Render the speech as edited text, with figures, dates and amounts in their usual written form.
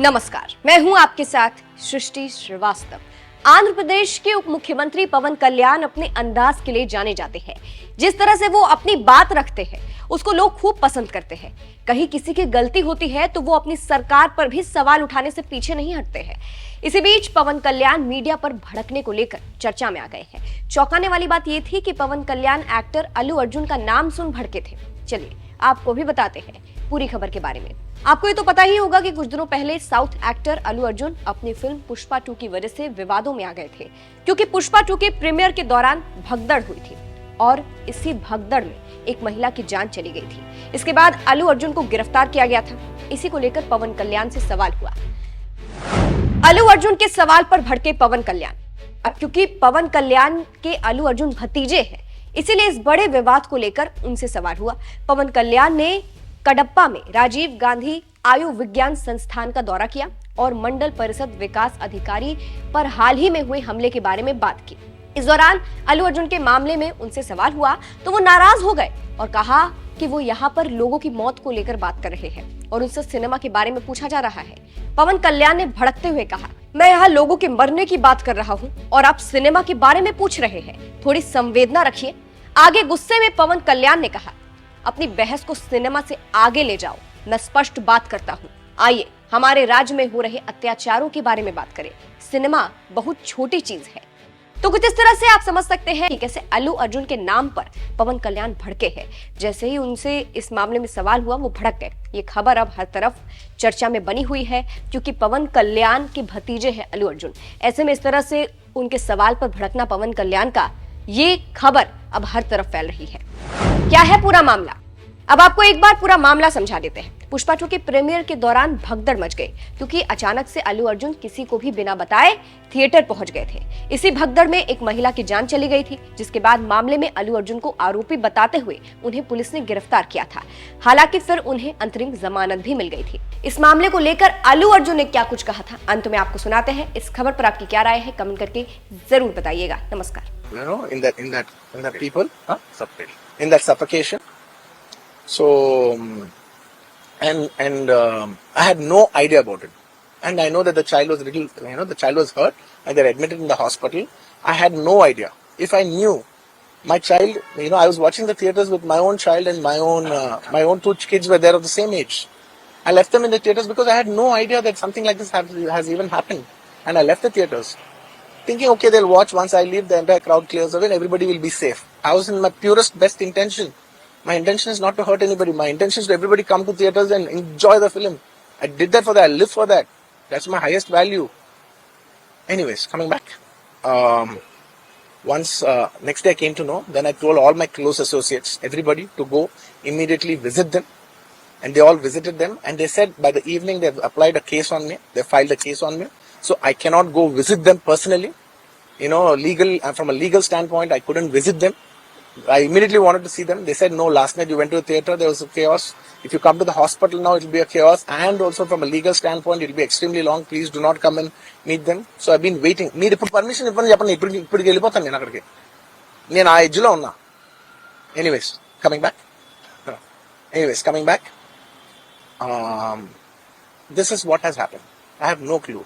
नमस्कार, मैं हूं आपके साथ सृष्टि श्रीवास्तव। आंध्र प्रदेश के उप मुख्यमंत्री पवन कल्याण अपने अंदाज के लिए जाने जाते हैं। जिस तरह से वो अपनी बात रखते हैं उसको लोग खूब पसंद करते हैं। कहीं किसी की गलती होती है तो वो अपनी सरकार पर भी सवाल उठाने से पीछे नहीं हटते हैं। इसी बीच पवन कल्याण मीडिया पर भड़कने को लेकर चर्चा में आ गए हैं। चौंकाने वाली बात यह थी कि पवन कल्याण एक्टर अल्लू अर्जुन का नाम सुन भड़के थे। चलिए आपको भी बताते हैं पूरी खबर के बारे में। आपको ये तो पता ही होगा कि कुछ दिनों पहले साउथ एक्टर अल्लू अर्जुन अपनी फिल्म पुष्पा 2 की वजह से विवादों में आ गए थे, क्योंकि पुष्पा 2 के प्रीमियर के दौरान भगदड़ हुई थी और इसी भगदड़ में एक महिला की जान चली गई थी। इसके बाद अल्लू अर्जुन को गिरफ्तार किया गया था। इसी को लेकर पवन कल्याण से सवाल हुआ। अल्लू अर्जुन के सवाल पर भड़के पवन कल्याण। अब क्योंकि पवन कल्याण के अल्लू अर्जुन भतीजे हैं, इसीलिए इस बड़े विवाद को लेकर उनसे सवाल हुआ। पवन कल्याण ने कडप्पा में राजीव गांधी आयुर्विज्ञान संस्थान का दौरा किया और मंडल परिषद विकास अधिकारी पर हाल ही में हुए हमले के बारे में बात की। इस दौरान अल्लू अर्जुन के मामले में उनसे सवाल हुआ तो वो नाराज हो गए और कहा कि वो यहाँ पर लोगों की मौत को लेकर बात कर रहे हैं और उनसे सिनेमा के बारे में पूछा जा रहा है। पवन कल्याण ने भड़कते हुए कहा, मैं यहाँ लोगों के मरने की बात कर रहा हूँ और आप सिनेमा के बारे में पूछ रहे हैं, थोड़ी संवेदना रखिए। आगे गुस्से में पवन कल्याण ने कहा, अपनी बहस को सिनेमा से आगे ले जाओ, मैं स्पष्ट बात करता हूँ। आइए हमारे राज्य में हो रहे अत्याचारों के बारे में बात करें। सिनेमा बहुत छोटी चीज है। तो कुछ इस तरह से आप समझ सकते हैं कि कैसे अल्लू अर्जुन के नाम पर पवन कल्याण भड़के हैं। जैसे ही उनसे इस मामले में सवाल हुआ वो भड़क गए। ये खबर अब हर तरफ चर्चा में बनी हुई है, क्योंकि पवन कल्याण के भतीजे हैं अल्लू अर्जुन। ऐसे में इस तरह से उनके सवाल पर भड़कना पवन कल्याण का, ये खबर अब हर तरफ फैल रही है। क्या है पूरा मामला, अब आपको एक बार पूरा मामला समझा देते हैं। पुष्पा 2 के प्रीमियर के दौरान भगदड़ मच गई, क्योंकि अचानक से अल्लू अर्जुन किसी को भी बिना बताए थिएटर पहुंच गए थे। इसी भगदड़ में एक महिला की जान चली गई थी, जिसके बाद मामले में अल्लू अर्जुन को आरोपी बताते हुए उन्हें पुलिस ने गिरफ्तार किया था। हालांकि फिर उन्हें अंतरिम जमानत भी मिल गई थी। इस मामले को लेकर अल्लू अर्जुन ने क्या कुछ कहा था, अंत में आपको सुनाते हैं। इस खबर पर आपकी क्या राय है, कमेंट करके जरूर बताइएगा। नमस्कार। So, I had no idea about it, and I know that the child was the child was hurt, and they're admitted in the hospital. I had no idea. If I knew my child, I was watching the theaters with my own child, and my own two kids were there of the same age. I left them in the theaters because I had no idea that something like this has even happened, and I left the theaters thinking, okay, they'll watch. Once I leave, the entire crowd clears away, and everybody will be safe. I was in my purest best intention. My intention is not to hurt anybody. My intention is to everybody come to theaters and enjoy the film. I did that for that. I live for that. That's my highest value. Anyways, coming back. Once next day I came to know, then I told all my close associates, everybody, to go immediately visit them. And they all visited them. And they said by the evening they've applied a case on me. They filed a case on me. So I cannot go visit them personally. From a legal standpoint, I couldn't visit them. I immediately wanted to see them. They said, no, last night you went to the theater, there was a chaos. If you come to the hospital now, it will be a chaos. And also from a legal standpoint, it will be extremely long. Please do not come and meet them. So I've been waiting. Need permission. Anyways, coming back. This is what has happened. I have no clue.